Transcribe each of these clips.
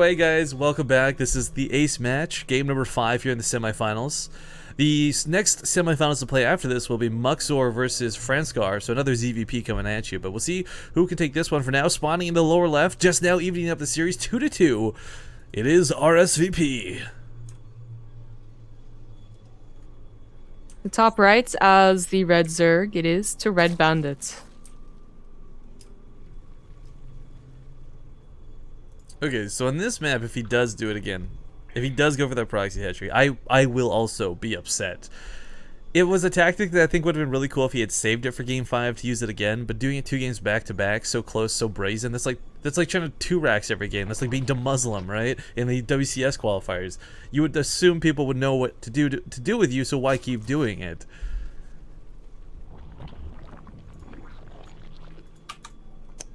Hey guys, welcome back. This is the Ace match, game number 5 here in the semifinals. The next semifinals to play after this will be Muxor versus Franskar, so another ZvP coming at you. But we'll see who can take this one for now. Spawning in the lower left, just now evening up the series 2-2. It is RSVP. The top right as the red Zerg, it is TEHREDBANDIT. Okay, so on this map, if he does do it again, if he does go for that proxy hatchery, I will also be upset. It was a tactic that I think would have been really cool if he had saved it for game 5 to use it again, but doing it 2 games back to back, so close, so brazen, that's like trying to 2-racks every game. That's like being Muslim, right? In the WCS qualifiers. You would assume people would know what to do with you, so why keep doing it?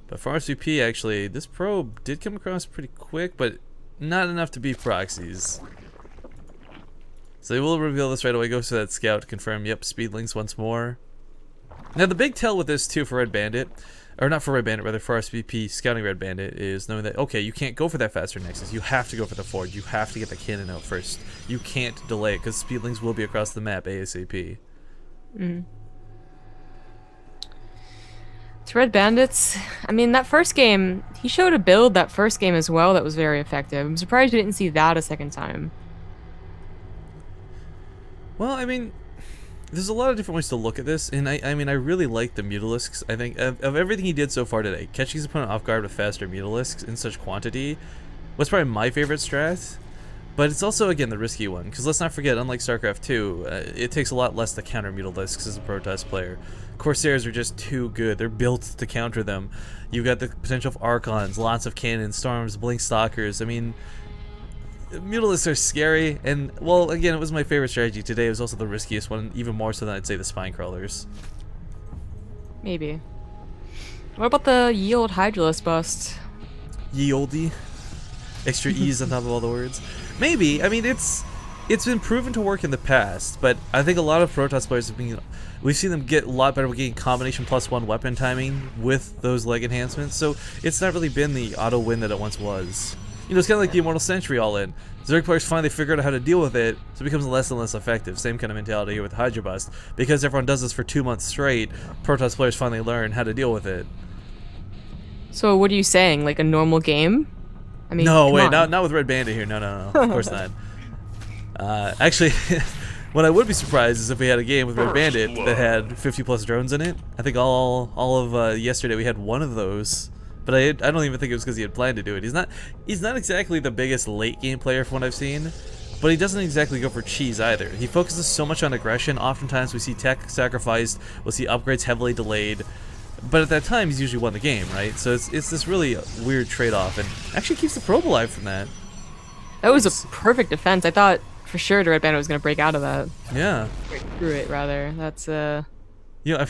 But for RSVP, actually, this probe did come across pretty quick, but not enough to beat proxies. So they will reveal this right away. Goes to that scout to confirm, yep, speedlings once more. Now the big tell with this too for Red Bandit, or not for Red Bandit, rather for RSVP scouting Red Bandit, is knowing that, okay, you can't go for that faster nexus. You have to go for the forge. You have to get the cannon out first. You can't delay it, because speedlings will be across the map ASAP. TEHREDBANDIT, I mean, that first game, he showed a build that first game as well that was very effective. I'm surprised we didn't see that a second time. Well, I mean, there's a lot of different ways to look at this, and I mean, I really like the Mutalisks. I think of everything he did so far today, catching his opponent off guard with faster Mutalisks in such quantity was probably my favorite strat. But it's also, again, the risky one, because let's not forget, unlike StarCraft 2, it takes a lot less to counter Mutalisks as a Protoss player. Corsairs are just too good. They're built to counter them. You've got the potential of Archons, lots of cannons, Storms, Blink Stalkers. I mean, Mutalisks are scary, and, well, again, it was my favorite strategy today. It was also the riskiest one, even more so than I'd say the Spine Crawlers. Maybe. What about the Yield Hydralisk bust? Ye olde. Extra E's on top of all the words. Maybe. I mean, it's been proven to work in the past, but I think a lot of Protoss players have been, we've seen them get a lot better with getting combination +1 weapon timing with those leg enhancements, so it's not really been the auto win that it once was. You know, it's kind of like the Immortal Century all in. Zerg players finally figured out how to deal with it, so it becomes less and less effective. Same kind of mentality here with Hydra Bust. Because everyone does this for 2 months straight, Protoss players finally learn how to deal with it. So what are you saying? Like a normal game? I mean, no, wait, on. not with Red Bandit here. No, of course not. Actually, what I would be surprised is if we had a game with Red Bandit that had 50+ drones in it. I think all of yesterday we had one of those, but I don't even think it was because he had planned to do it. He's not exactly the biggest late game player from what I've seen, but he doesn't exactly go for cheese either. He focuses so much on aggression. Oftentimes we see tech sacrificed, we'll see upgrades heavily delayed. But at that time, he's usually won the game, right? So it's this really weird trade-off, and actually keeps the probe alive from that. That was a perfect defense. I thought for sure TEHREDBANDIT was going to break out of that. Yeah. Break through it, rather. That's, You know,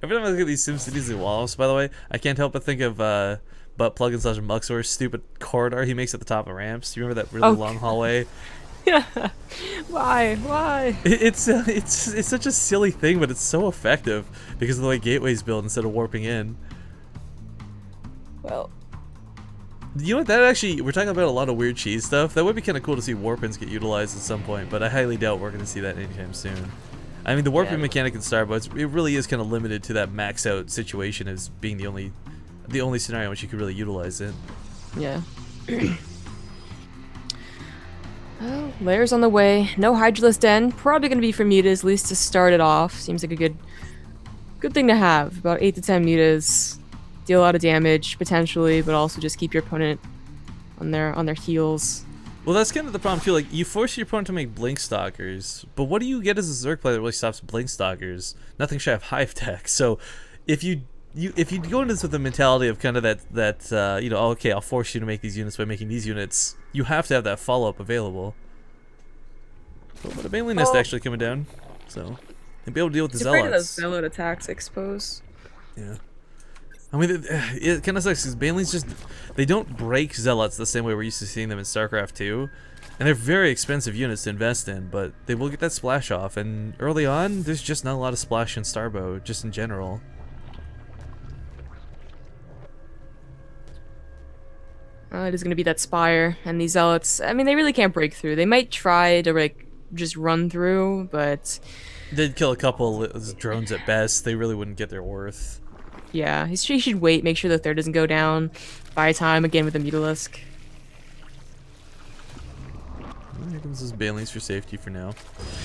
every time I look at these SimCities and walls, by the way, I can't help but think of Butt Plugin / Muxor's stupid corridor he makes at the top of ramps. Do you remember that really long hallway? Yeah. Why? It's such a silly thing, but it's so effective because of the way gateways build instead of warping in. Well, you know what? That actually, we're talking about a lot of weird cheese stuff. That would be kind of cool to see warp-ins get utilized at some point, but I highly doubt we're going to see that anytime soon. I mean, the warping mechanic in Starbow, it really is kind of limited to that max-out situation as being the only scenario in which you could really utilize it. Yeah. Well, layers on the way. No Hydralisk Den. Probably going to be for mutas, at least to start it off. Seems like a good thing to have. About 8 to 10 mutas. Deal a lot of damage, potentially, but also just keep your opponent on their heels. Well, that's kind of the problem, too. Like, you force your opponent to make Blink Stalkers, but what do you get as a Zerg player that really stops Blink Stalkers? Nothing shy of Hive Tech. So, if you go into this with the mentality of kind of that you know, oh, okay, I'll force you to make these units by making these units, you have to have that follow-up available. But a Baneling Nest actually coming down, so they'll be able to deal with the Zealots. Those Zealot attacks, I suppose. Yeah. I mean, it kind of sucks because Banelings just, they don't break Zealots the same way we're used to seeing them in StarCraft 2. And they're very expensive units to invest in, but they will get that splash off. And early on, there's just not a lot of splash in Starbow, just in general. It is going to be that Spire and these Zealots. I mean, they really can't break through. They might try to, like, just run through, but... They'd kill a couple of drones at best. They really wouldn't get their worth. Yeah, he should wait, make sure the third doesn't go down. Buy time again with the Mutalisk. Well, here comes those Banelings for safety for now.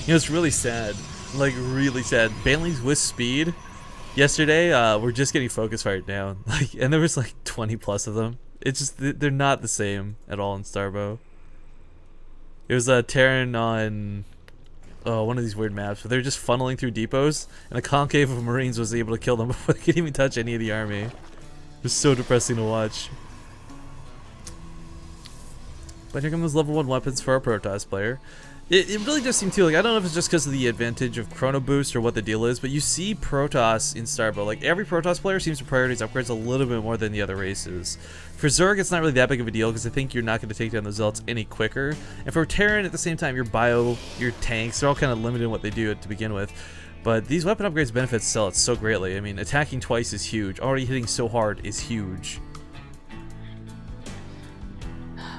You know, it's really sad. Like, really sad. Banelings with speed. Yesterday, we're just getting focus fired down. Like, and there was like 20 plus of them. It's just, they're not the same at all in Starbow. It was Terran on one of these weird maps, but they're just funneling through depots, and a concave of Marines was able to kill them before they could even touch any of the army. It was so depressing to watch. But here come those level 1 weapons for our Protoss player. It really does seem too, like, I don't know if it's just because of the advantage of Chrono Boost or what the deal is, but you see Protoss in Starbow. Like, every Protoss player seems to prioritize upgrades a little bit more than the other races. For Zerg, it's not really that big of a deal because I think you're not going to take down the Zealots any quicker. And for Terran, at the same time, your bio, your tanks, they're all kind of limited in what they do to begin with. But these weapon upgrades benefit Zealots so greatly. I mean, attacking twice is huge. Already hitting so hard is huge.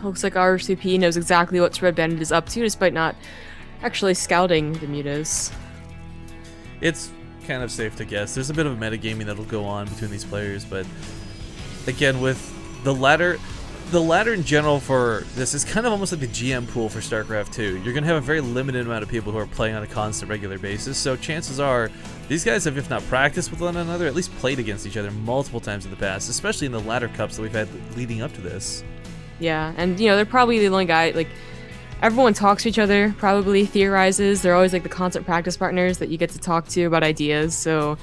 Looks like RSVP knows exactly what TEHREDBANDIT is up to, despite not actually scouting the mutas. It's kind of safe to guess. There's a bit of metagaming that'll go on between these players, but again, with the ladder in general for this is kind of almost like the GM pool for StarCraft 2. You're going to have a very limited amount of people who are playing on a constant, regular basis, so chances are these guys have, if not practiced with one another, at least played against each other multiple times in the past, especially in the ladder cups that we've had leading up to this. Yeah, and you know, they're probably the only guy, like, everyone talks to each other, probably theorizes. They're always like the constant practice partners that you get to talk to about ideas. So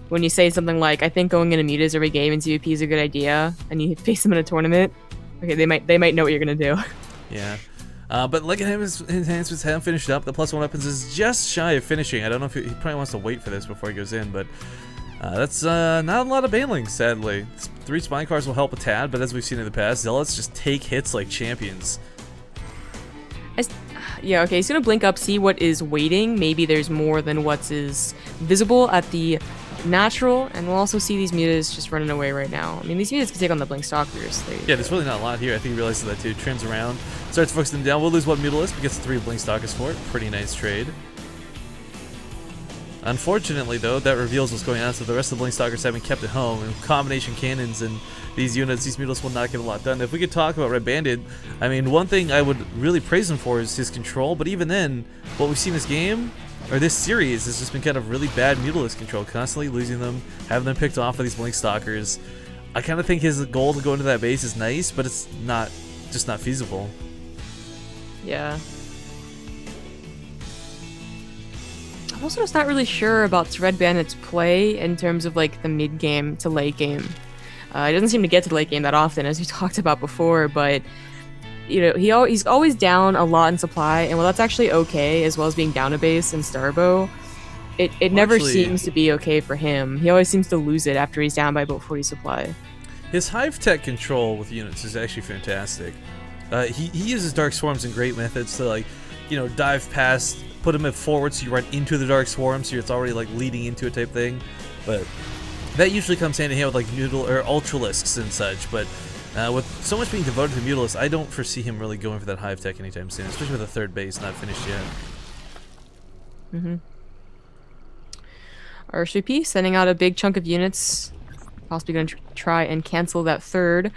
when you say something like, I think going into mutas every game in ZvP is a good idea, and you face them in a tournament, okay, they might know what you're gonna do. Yeah. But like his enhancements haven't finished up. The +1 weapons is just shy of finishing. I don't know if he probably wants to wait for this before he goes in, but that's not a lot of Banelings, sadly. 3 Spine Cars will help a tad, but as we've seen in the past, Zealots just take hits like champions. Yeah, okay, he's gonna blink up, see what is waiting. Maybe there's more than what is visible at the natural, and we'll also see these mutas just running away right now. I mean, these mutas can take on the blink stalkers. Yeah, there's really not a lot here. I think he realizes that too. Turns around, starts focusing them down. We'll lose one Mutalisk, but gets 3 blink stalkers for it. Pretty nice trade. Unfortunately, though, that reveals what's going on, so the rest of the blink stalkers have been kept at home. And combination cannons and these units, these Mutalisks will not get a lot done. If we could talk about Red Bandit, I mean, one thing I would really praise him for is his control, but even then, what we've seen this game, or this series, has just been kind of really bad Mutalisk control, constantly losing them, having them picked off by these blink stalkers. I kind of think his goal to go into that base is nice, but it's not, just not feasible. Yeah. I'm also just not really sure about TEHREDBANDIT's play in terms of like the mid game to late game. He doesn't seem to get to the late game that often, as we talked about before, but you know, he's always down a lot in supply, and while that's actually okay, as well as being down a base in Starbow, it never seems to be okay for him. He always seems to lose it after he's down by about 40 supply. His hive tech control with units is actually fantastic. He uses Dark Swarms in great methods to, like, you know, dive past, put him forward so you run into the Dark Swarm, so it's already like leading into it type thing. But that usually comes hand in hand with like Ultralisks and such. But with so much being devoted to Mutalisks, I don't foresee him really going for that hive tech anytime soon, especially with the third base not finished yet. RSVP sending out a big chunk of units, possibly going to try and cancel that third.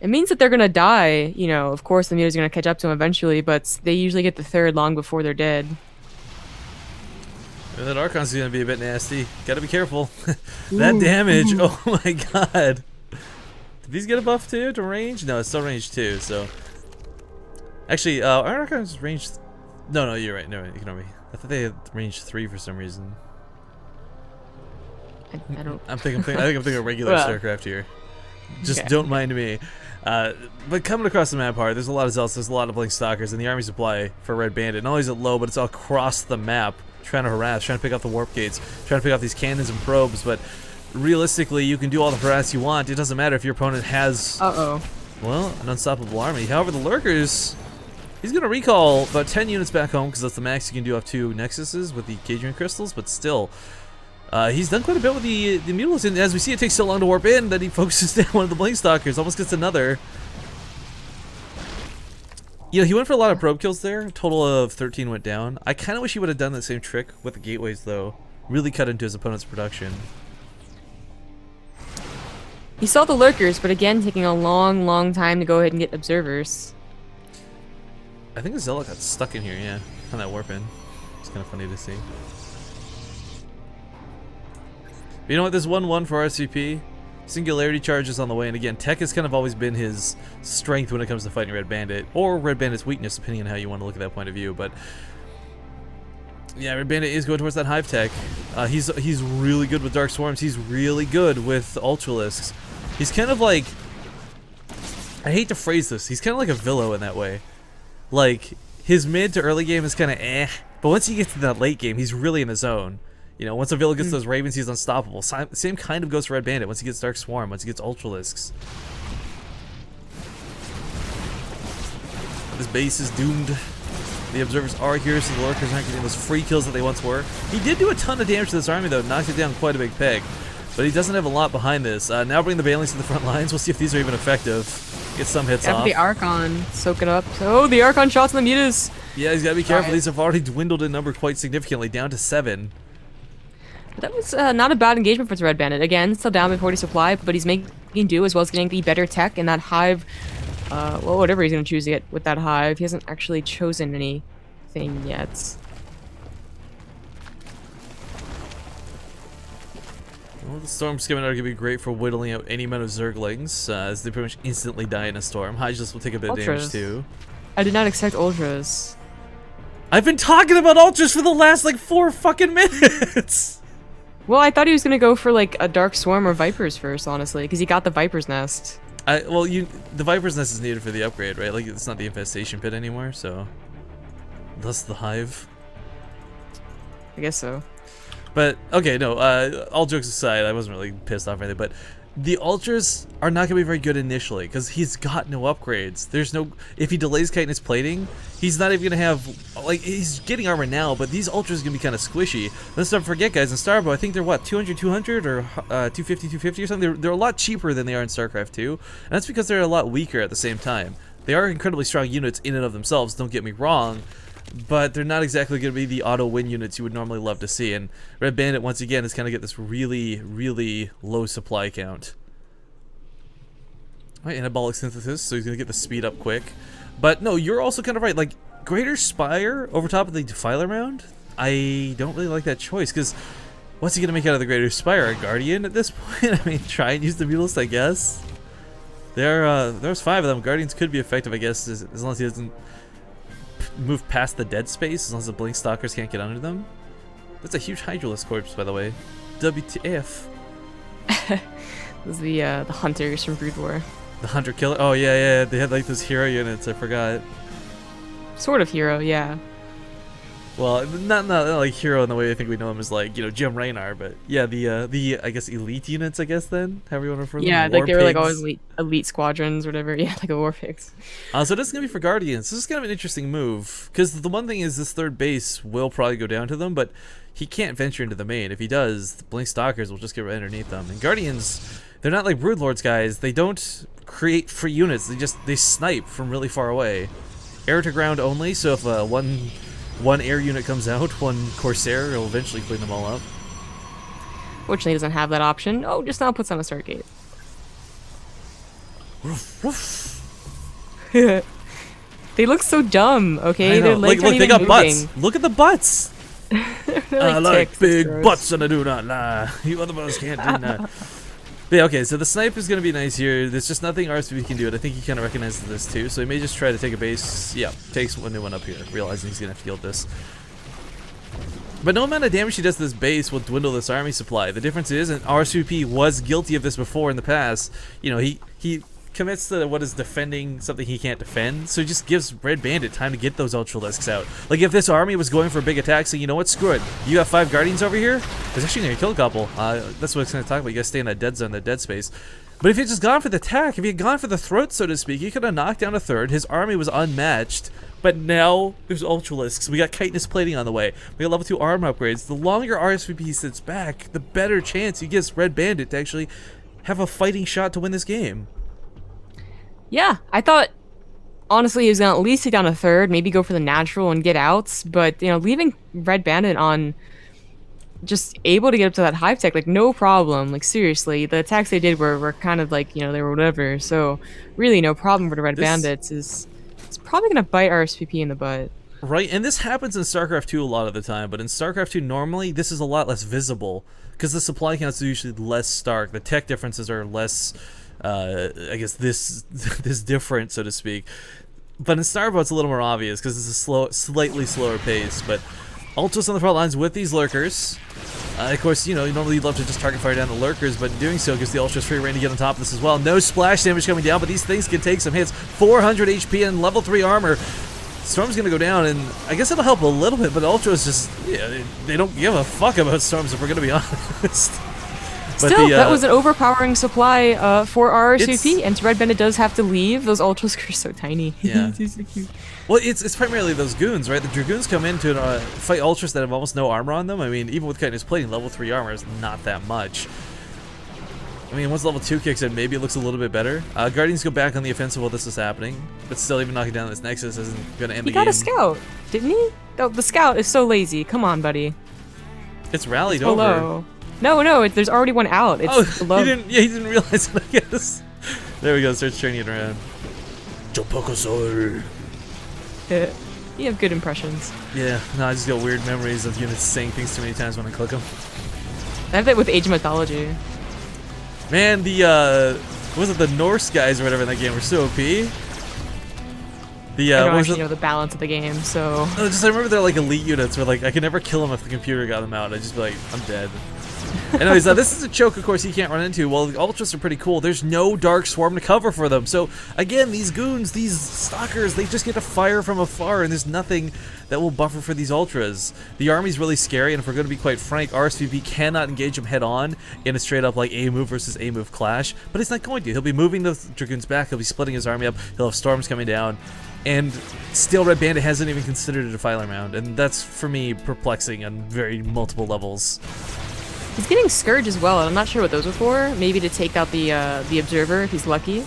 It means that they're going to die. You know, of course the mutas are going to catch up to them eventually, but they usually get the third long before they're dead. And that Archon's going to be a bit nasty. Gotta be careful. That damage, oh my god. Did these get a buff too to range? No, it's still range 2, so. Actually, Archon's range. No, you're right. No, ignore me. I thought they had range 3 for some reason. I don't. I think I'm thinking of regular StarCraft here. Just don't mind me. But coming across the map hard, there's a lot of Zealots, there's a lot of blink stalkers, and the army supply for Red Bandit. Not only is it low, but it's all across the map, trying to harass, trying to pick off the warp gates, trying to pick off these cannons and probes. But realistically, you can do all the harass you want. It doesn't matter if your opponent has, well, an unstoppable army. However, the lurkers, he's gonna recall about 10 units back home because that's the max you can do up to Nexuses with the Cadrian crystals. But still, he's done quite a bit with the Mutalisks, and as we see, it takes so long to warp in that he focuses down one of the blink stalkers, almost gets another. You know, he went for a lot of probe kills there. A total of 13 went down. I kind of wish he would have done the same trick with the gateways, though. Really cut into his opponent's production. He saw the lurkers, but again, taking a long, long time to go ahead and get observers. I think the Zealot got stuck in here, yeah. On that warp in. It's kind of funny to see. But you know what? There's 1-1 for RSVP. Singularity charge is on the way, and again, tech has kind of always been his strength when it comes to fighting Red Bandit, or Red Bandit's weakness, depending on how you want to look at that point of view. But yeah, Red Bandit is going towards that hive tech. He's really good with Dark Swarms. He's really good with Ultralisks. He's kind of like, I hate to phrase this, he's kind of like a Villo in that way. Like, his mid to early game is kind of but once he gets to that late game, he's really in the zone. You know, once a Villo gets those Ravens, he's unstoppable. Same kind of goes for Red Bandit once he gets Dark Swarm, once he gets Ultralisks. This base is doomed. The observers are here, so the lurkers aren't getting those free kills that they once were. He did do a ton of damage to this army, though, knocked it down quite a big peg. But he doesn't have a lot behind this. Now bring the Banelings to the front lines. We'll see if these are even effective. Get some hits off. The Archon soaking up. Oh, the Archon shots in the mutas. Yeah, he's got to be careful. These have already dwindled in number quite significantly, down to 7. That was not a bad engagement for the Red Bandit. Again, still down by 40 supply, but he's making do as well as getting the better tech and that hive. Well, whatever he's going to choose to get with that hive. He hasn't actually chosen anything yet. Well, the Storm Skimmer are going to be great for whittling out any amount of Zerglings, as they pretty much instantly die in a Storm. Hygelus will take a bit of damage too. I did not expect Ultras. I've been talking about Ultras for the last, like, 4 fucking minutes! Well, I thought he was going to go for, like, a Dark Swarm or Vipers first, honestly, because he got the Viper's Nest. The Viper's Nest is needed for the upgrade, right? Like, it's not the Infestation Pit anymore, so... Thus the Hive. I guess so. But, okay, no, all jokes aside, I wasn't really pissed off or anything, but the Ultras are not going to be very good initially, because he's got no upgrades. There's no... If he delays Chitinous Plating, he's not even going to have... Like, he's getting armor now, but these Ultras are going to be kind of squishy. Let's not forget, guys, in Starbow, I think they're, what, 200 or 250 or something? They're a lot cheaper than they are in StarCraft 2, and that's because they're a lot weaker at the same time. They are incredibly strong units in and of themselves, don't get me wrong, but they're not exactly going to be the auto-win units you would normally love to see, and Red Bandit, once again, is going to get this really, really low supply count. Alright, Anabolic Synthesis, so he's going to get the speed up quick. But no, you're also kind of right, like, Greater Spire over top of the Defiler Mound? I don't really like that choice, because what's he going to make out of the Greater Spire? A Guardian at this point? I mean, try and use the Mutalist, I guess. There's 5 of them. Guardians could be effective, I guess, as long as he doesn't move past the dead space, as long as the Blink Stalkers can't get under them. That's a huge Hydralisk corpse, by the way. WTF. Those are the hunters from Brood War. The Hunter Killer? Oh, yeah, they had like those hero units, I forgot. Sort of hero, yeah. Well, not like hero in the way I think we know him as, like, you know, Jim Raynar, but yeah, the I guess elite units, I guess, then, however you want to refer to them. Yeah, like they were like always elite squadrons or whatever. Yeah, like a war pigs. So this is gonna be for Guardians. This is kind of an interesting move, because the one thing is this third base will probably go down to them, but he can't venture into the main. If he does, the Blink Stalkers will just get right underneath them. And Guardians, they're not like Broodlords, guys. They don't create free units. They snipe from really far away. Air to ground only. So if one air unit comes out, one Corsair will eventually clean them all up. Fortunately, he doesn't have that option. Oh, just now puts on a start gate. Woof, woof. They look so dumb, okay? Their legs look, aren't they even got moving. butts. Look at the butts. I like ticks, big butts and I do not lie. You other brothers can't do that. But yeah, okay, so the snipe is going to be nice here. There's just nothing RSVP can do, and I think he kind of recognizes this too, so he may just try to take a base. Yeah, takes one new one up here, realizing he's going to have to field this. But no amount of damage he does to this base will dwindle this army supply. The difference is, and RSVP was guilty of this before in the past, you know, he commits to what is defending something he can't defend, so he just gives Red Bandit time to get those Ultralisks out. Like, if this army was going for a big attack, saying, you know what, screw it, you got 5 Guardians over here, it's actually going to kill a couple. That's what it's going to talk about. You guys stay in that dead zone, that dead space. But if he had just gone for the attack, if he had gone for the throat, so to speak, he could have knocked down a third. His army was unmatched, but now there's Ultralisks. We got Chitinous Plating on the way. We got level 2 arm upgrades. The longer RSVP sits back, the better chance he gives Red Bandit to actually have a fighting shot to win this game. Yeah, I thought honestly, he was gonna at least take down a third, maybe go for the natural and get outs. But leaving Red Bandit on just able to get up to that hive tech, like no problem. Like seriously, the attacks they did were kind of like they were whatever. So really, no problem for the Red This Bandits. Is it's probably gonna bite RSVP in the butt. Right, and this happens in StarCraft 2 a lot of the time, but in StarCraft 2 normally this is a lot less visible because the supply counts are usually less stark. The tech differences are less, I guess this this different, so to speak. But in Starbow it's a little more obvious because it's a slightly slower pace. But Ultras on the front lines with these lurkers. Of course, you normally you'd love to just target fire down the lurkers, but in doing so gives the Ultras free reign to get on top of this as well. No splash damage coming down, but these things can take some hits. 400 HP and level 3 armor. Storm's gonna go down, and I guess it'll help a little bit, but Ultras just, they don't give a fuck about Storms if we're gonna be honest. But Still, that was an overpowering supply for RSVP, and Red Bandit does have to leave. Those Ultras are so tiny. Yeah. He's so cute. Well, it's primarily those goons, right? The Dragoons come in to fight Ultras that have almost no armor on them. I mean, even with Chitinous Plating, level 3 armor is not that much. I mean, once level 2 kicks in, maybe it looks a little bit better. Guardians go back on the offensive while this is happening, but still, even knocking down this Nexus isn't going to end the game. He got a scout, didn't he? Oh, the scout is so lazy. Come on, buddy. It's rallied it's below. over. No, there's already one out. It's below. He didn't realize it, I guess. There we go, starts turning it around. Jopokosol. You have good impressions. Yeah, no, I just got weird memories of units saying things too many times when I click them. I have that with Age of Mythology. Man, the was it the Norse guys or whatever in that game were so OP. I don't actually know the balance of the game, so. I remember they're like elite units where like I could never kill them if the computer got them out. I'd just be like, I'm dead. Anyways, this is a choke, of course, he can't run into. Well, the Ultras are pretty cool. There's no Dark Swarm to cover for them. So, again, these goons, these stalkers, they just get to fire from afar, and there's nothing that will buffer for these Ultras. The army's really scary, and if we're going to be quite frank, RSVP cannot engage them head-on in a straight-up, like, A-move versus A-move clash, but he's not going to. He'll be moving the Dragoons back, he'll be splitting his army up, he'll have Storms coming down, and still Red Bandit hasn't even considered a Defiler round, and that's, for me, perplexing on very multiple levels. He's getting Scourge as well, and I'm not sure what those are for. Maybe to take out the Observer if he's lucky.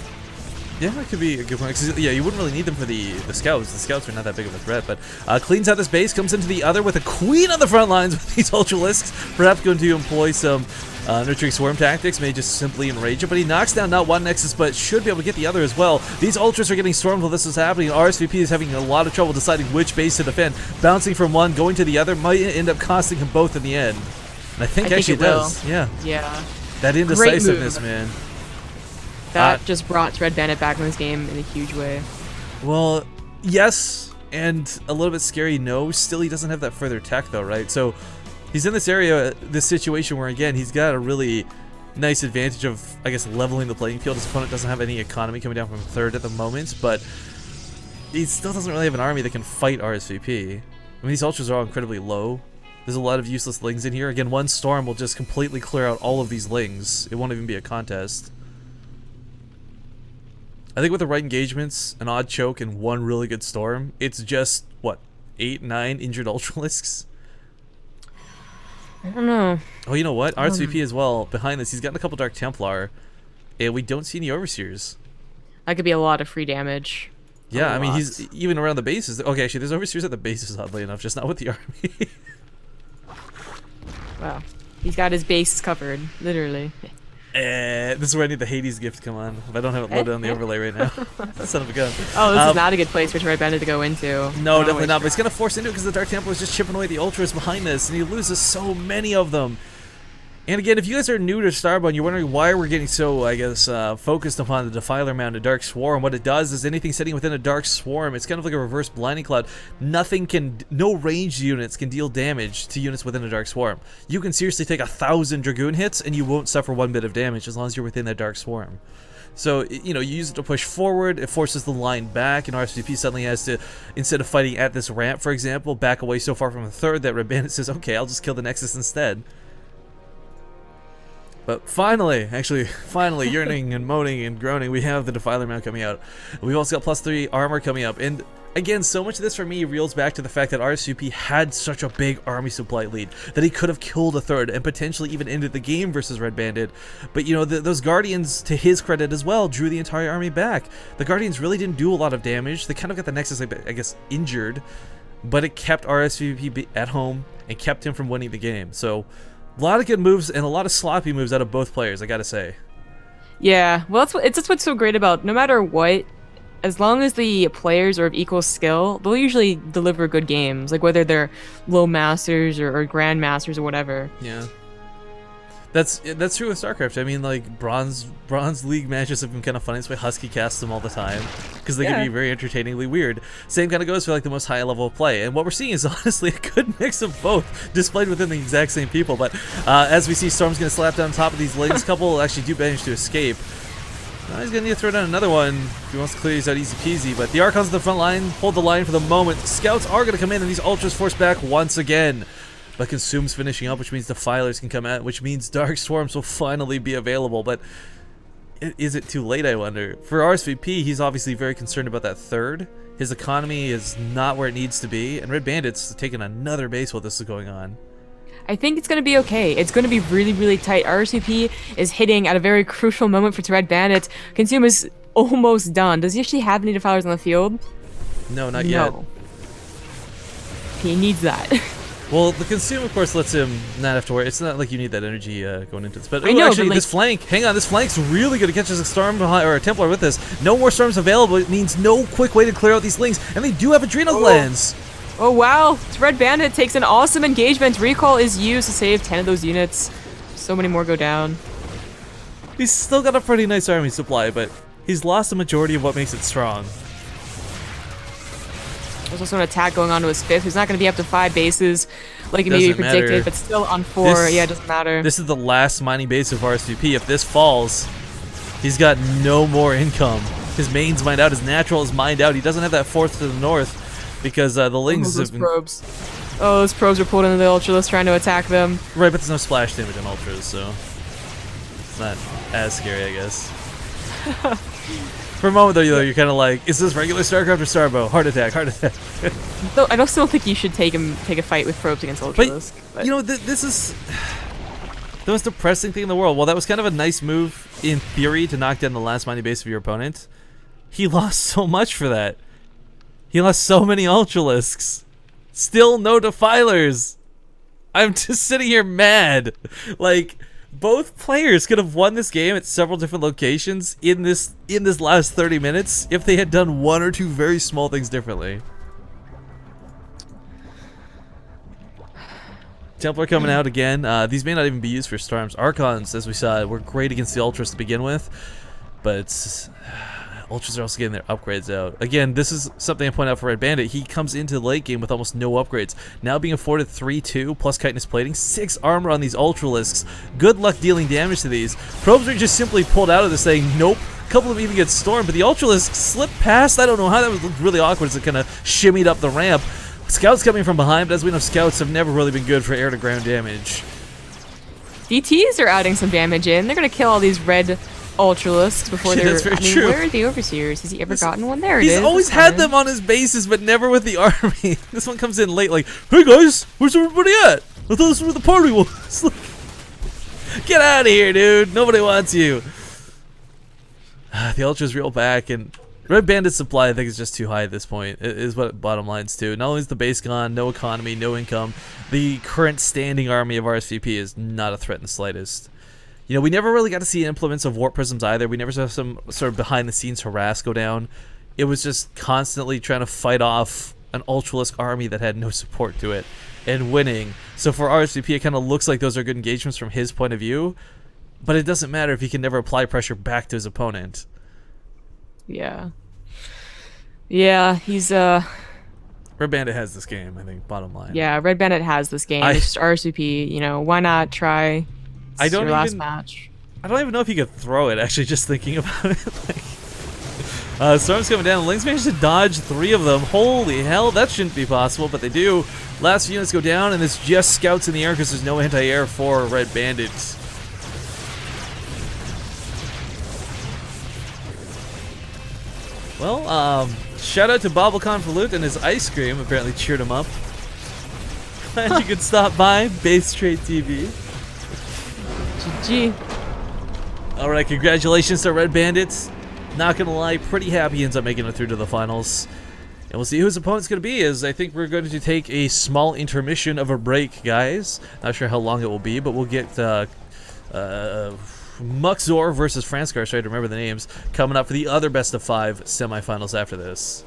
Yeah, that could be a good point. Yeah, you wouldn't really need them for the Scouts. The Scouts are not that big of a threat, but cleans out this base, comes into the other with a Queen on the front lines with these Ultralisks. Perhaps going to employ some Nurturing Swarm tactics, may just simply enrage it, but he knocks down not one Nexus, but should be able to get the other as well. These Ultras are getting stormed while this is happening. RSVP is having a lot of trouble deciding which base to defend. Bouncing from one, going to the other, might end up costing him both in the end. And I think actually it does. Yeah. Yeah. That indecisiveness, man. That just brought Red Bandit back in this game in a huge way. Well, yes, and a little bit scary, no. Still, he doesn't have that further tech, though, right? So he's in this area, this situation where, again, he's got a really nice advantage of, I guess, leveling the playing field. His opponent doesn't have any economy coming down from third at the moment, but he still doesn't really have an army that can fight RSVP. I mean, these Ultras are all incredibly low. There's a lot of useless Lings in here. Again, one Storm will just completely clear out all of these Lings. It won't even be a contest. I think with the right engagements, an odd choke, and one really good Storm, it's just, what, 8, 9 injured Ultralisks? I don't know. Oh, you know what? RSVP as well, behind this, he's gotten a couple Dark Templar, and we don't see any Overseers. That could be a lot of free damage. Yeah, I mean, he's even around the bases. Okay, actually, there's Overseers at the bases, oddly enough, just not with the army. Wow. He's got his base covered, literally. This is where I need the Hades gift to come on. If I don't have it loaded on the overlay right now. Son of a gun. Oh, this is not a good place for Red Bandit to go into. No, definitely not. But he's going to force into it because the Dark Templar is just chipping away the Ultras behind this, and he loses so many of them. And again, if you guys are new to Starbow and you're wondering why we're getting so, I guess, focused upon the Defiler Mound and Dark Swarm, what it does is anything sitting within a Dark Swarm, it's kind of like a reverse Blinding Cloud. No ranged units can deal damage to units within a Dark Swarm. You can seriously take 1,000 Dragoon hits and you won't suffer one bit of damage as long as you're within that Dark Swarm. So, you use it to push forward, it forces the line back, and RSVP suddenly has to, instead of fighting at this ramp, for example, back away so far from the third that Red Bandit says, okay, I'll just kill the Nexus instead. But finally, yearning and moaning and groaning, we have the Defiler Mount coming out. We've also got +3 armor coming up, and Again, so much of this for me reels back to the fact that RSVP had such a big army supply lead that he could have killed a third and potentially even ended the game versus Red Bandit. But you know, those Guardians, to his credit as well, drew the entire army back. The Guardians really didn't do a lot of damage. They kind of got the Nexus, I guess, injured, but it kept RSVP at home and kept him from winning the game. So a lot of good moves and a lot of sloppy moves out of both players, I gotta say. Yeah, well, that's what's so great about no matter what. As long as the players are of equal skill, they'll usually deliver good games, like whether they're low masters or grand masters or whatever. Yeah, that's true with StarCraft. I mean, like bronze league matches have been kind of funny. That's why Husky casts them all the time, because they can be very entertainingly weird. Same kind of goes for like the most high level of play. And what we're seeing is honestly a good mix of both, displayed within the exact same people. But as we see, Storm's gonna slap down top of these lings. Couple actually do manage to escape. He's going to need to throw down another one if he wants to clear these out easy peasy. But the Archons at the front line hold the line for the moment. Scouts are going to come in, and these Ultras force back once again. But Consume's finishing up, which means Defilers can come out, which means Dark Swarms will finally be available. But is it too late, I wonder? For RSVP, he's obviously very concerned about that third. His economy is not where it needs to be, and Red Bandit's taking another base while this is going on. I think it's going to be okay. It's going to be really, really tight. RSVP is hitting at a very crucial moment for Red Bandit. Consume is almost done. Does he actually have any Defilers on the field? No, not yet. He needs that. Well, the Consume, of course, lets him not have to worry. It's not like you need that energy going into this. But I know, actually, but like, this flank, hang on, this flank's really good to catch us a Storm behind, or a Templar with this. No more Storms available. It means no quick way to clear out these Lings. And they do have Adrenal Glands. Oh wow, Red Bandit takes an awesome engagement. Recall is used to save 10 of those units. So many more go down. He's still got a pretty nice army supply, but he's lost the majority of what makes it strong. There's also an attack going on to his 5th. He's not going to be up to 5 bases like he maybe predicted, but still on 4. Yeah, it doesn't matter. This is the last mining base of RSVP. If this falls, he's got no more income. His main's mined out, his natural is mined out. He doesn't have that 4th to the north. Because the Lings have been... probes. Oh, those probes are pulled into the Ultralisk trying to attack them. Right, but there's no splash damage on Ultras, so... It's not as scary, I guess. For a moment, though, you're kind of like, is this regular StarCraft or Starbow? Heart attack, heart attack. Though I still think you should take a fight with probes against Ultralisk. But, you know, this is... the most depressing thing in the world. While that was kind of a nice move, in theory, to knock down the last mining base of your opponent, he lost so much for that. He lost so many Ultralisks. Still no Defilers. I'm just sitting here mad. Like, both players could have won this game at several different locations in this last 30 minutes if they had done one or two very small things differently. Templar coming out again. These may not even be used for Storms. Archons, as we saw, were great against the Ultras to begin with, but it's... Ultras are also getting their upgrades out. Again, this is something I point out for Red Bandit. He comes into the late game with almost no upgrades. Now being afforded 3-2 plus chitinous plating, 6 armor on these Ultralisks. Good luck dealing damage to these. Probes are just simply pulled out of this saying, nope. A couple of them even get stormed, but the Ultralisks slipped past. I don't know how that was really awkward as it kind of shimmied up the ramp. Scouts coming from behind, but as we know, Scouts have never really been good for air-to-ground damage. DTs are adding some damage in. They're going to kill all these red Ultralisks before they're... That's very true. Where are the Overseers? Has he ever gotten one? There it is. He's always had them on his bases, but never with the army. This one comes in late like, hey guys, where's everybody at? I thought this was where the party was. Get out of here, dude. Nobody wants you. The Ultras reel back, and Red Bandit's supply, I think, is just too high at this point, is what it bottom lines to. Not only is the base gone, no economy, no income, the current standing army of RSVP is not a threat in the slightest. You know, we never really got to see implements of Warp Prisms either. We never saw some sort of behind-the-scenes harass go down. It was just constantly trying to fight off an Ultralisk army that had no support to it and winning. So for RSVP, it kind of looks like those are good engagements from his point of view, but it doesn't matter if he can never apply pressure back to his opponent. Yeah. Yeah, he's, Red Bandit has this game, I think, bottom line. Yeah, Red Bandit has this game. It's just RSVP, you know, why not try... I don't even, last match. I don't even know if he could throw it, actually, just thinking about it. Storm's coming down. Lings managed to dodge 3 of them. Holy hell, that shouldn't be possible, but they do. Last few units go down, and it's just Scouts in the air because there's no anti-air for Red Bandits. Well, Shout out to Bobble Convolute and his ice cream. Apparently cheered him up. Glad you could stop by. Base Trade TV. GG. Alright, congratulations to Red Bandits. Not gonna lie, pretty happy he ends up making it through to the finals. And we'll see who his opponent's gonna be, as I think we're going to take a small intermission of a break, guys. Not sure how long it will be, but we'll get Muxor versus Franskar, so I had to remember the names, coming up for the other best of 5 semifinals after this.